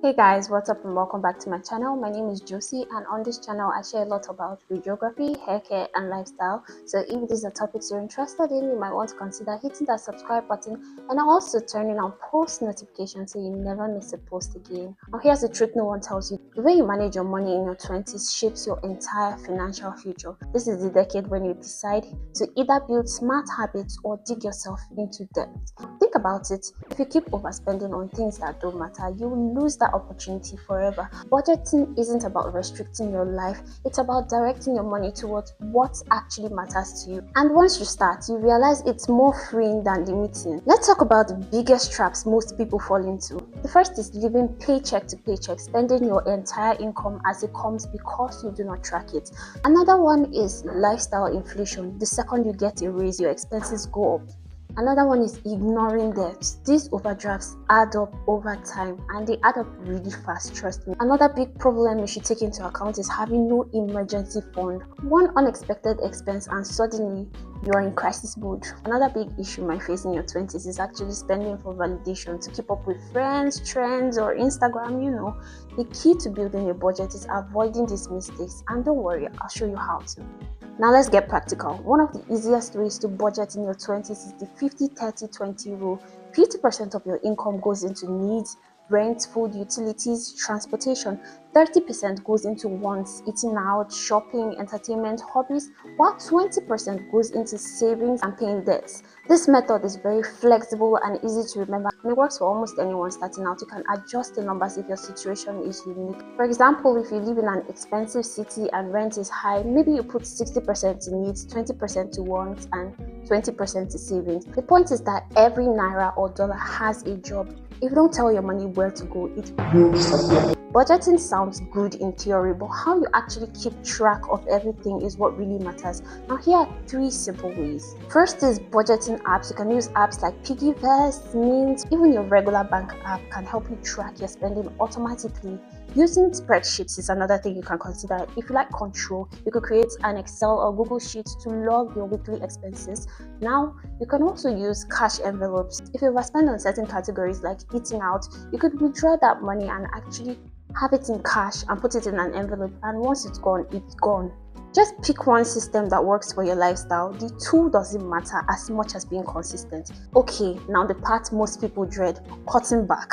Hey guys, what's up and welcome back to my channel. My name is Josie, and on this channel I share a lot about videography, hair care and lifestyle. So if these are topics you're interested in, you might want to consider hitting that subscribe button and also turning on post notifications so you never miss a post again. Now here's the truth no one tells you. The way you manage your money in your 20s shapes your entire financial future. This is the decade when you decide to either build smart habits or dig yourself into debt. Think about it. If you keep overspending on things that don't matter, you will lose that opportunity forever. Budgeting isn't about restricting your life, it's about directing your money towards what actually matters to you. And once you start, you realize it's more freeing than limiting. Let's talk about the biggest traps most people fall into. The first is living paycheck to paycheck, spending your entire income as it comes because you do not track it. Another one is lifestyle inflation. The second you get a raise, your expenses go up. Another one is ignoring debt. These overdrafts add up over time and they add up really fast, trust me. Another big problem you should take into account is having no emergency fund. One unexpected expense and suddenly you're in crisis mode. Another big issue you might face in your 20s is actually spending for validation, to keep up with friends, trends or Instagram, The key to building a budget is avoiding these mistakes, and don't worry, I'll show you how to. Now let's get practical. One of the easiest ways to budget in your 20s is the 50-30-20 rule. 50% of your income goes into needs, rent, food, utilities, transportation. 30% goes into wants, eating out, shopping, entertainment, hobbies, while 20% goes into savings and paying debts. This method is very flexible and easy to remember, and it works for almost anyone starting out. You can adjust the numbers if your situation is unique. For example, if you live in an expensive city and rent is high, maybe you put 60% to needs, 20% to wants, and 20% to savings. The point is that every naira or dollar has a job. If you don't tell your money where to go, it will disappear. Budgeting sounds good in theory, but how you actually keep track of everything is what really matters. Now here are 3 simple ways. First is budgeting apps. You can use apps like Piggyvest, Mint, even your regular bank app can help you track your spending automatically. Using spreadsheets is another thing you can consider. If you like control, you could create an Excel or Google Sheet to log your weekly expenses. Now, you can also use cash envelopes. If you overspend on certain categories like eating out, you could withdraw that money and actually have it in cash and put it in an envelope, and once it's gone, it's gone. Just pick one system that works for your lifestyle. The tool doesn't matter as much as being consistent. Okay, now the part most people dread, cutting back.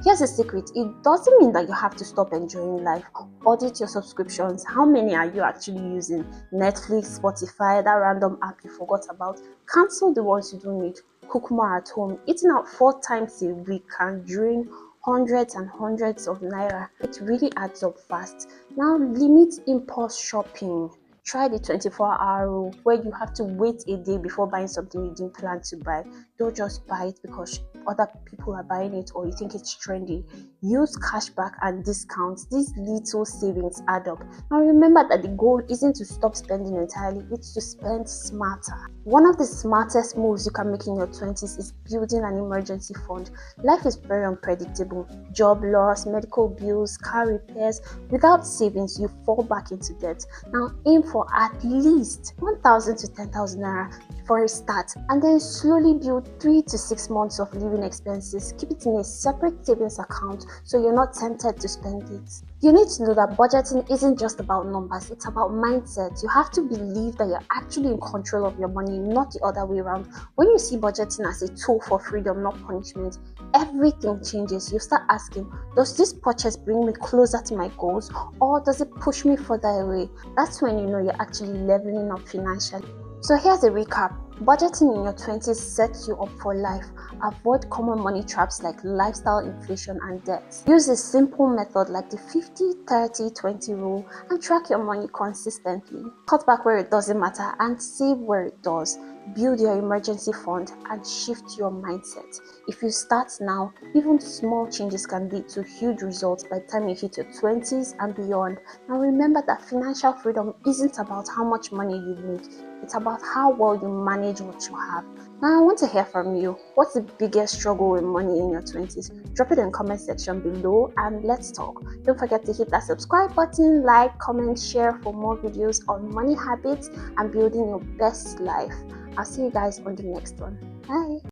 Here's a secret. It doesn't mean that you have to stop enjoying life. Audit your subscriptions. How many are you actually using? Netflix, Spotify, that random app you forgot about. Cancel the ones you don't need. Cook more at home. Eating out 4 times a week can drain hundreds and hundreds of naira. It really adds up fast. Now limit impulse shopping. Try the 24-hour rule, where you have to wait a day before buying something you didn't plan to buy. Don't just buy it because other people are buying it or you think it's trendy. Use cashback and discounts. These little savings add up. Now remember that the goal isn't to stop spending entirely, it's to spend smarter. One of the smartest moves you can make in your 20s is building an emergency fund. Life is very unpredictable. Job loss, medical bills, car repairs. Without savings, you fall back into debt. Now aim for at least 1,000 to 10,000 naira for a start, and then slowly build 3 to 6 months of living expenses. Keep it in a separate savings account so you're not tempted to spend it. You need to know that budgeting isn't just about numbers, it's about mindset. You have to believe that you're actually in control of your money, not the other way around. When you see budgeting as a tool for freedom, not punishment, everything changes. You start asking, does this purchase bring me closer to my goals, or does it push me further away? That's when you know you're actually leveling up financially. So here's a recap. Budgeting in your 20s sets you up for life. Avoid common money traps like lifestyle inflation and debt. Use a simple method like the 50-30-20 rule and track your money consistently. Cut back where it doesn't matter and save where it does. Build your emergency fund and shift your mindset. If you start now, even small changes can lead to huge results by the time you hit your 20s and beyond. Now remember that financial freedom isn't about how much money you make. It's about how well you manage what you have. Now I want to hear from you. What's the biggest struggle with money in your 20s? Drop it in the comment section below and let's talk. Don't forget to hit that subscribe button, like, comment, share for more videos on money habits and building your best life. I'll see you guys on the next one. Bye.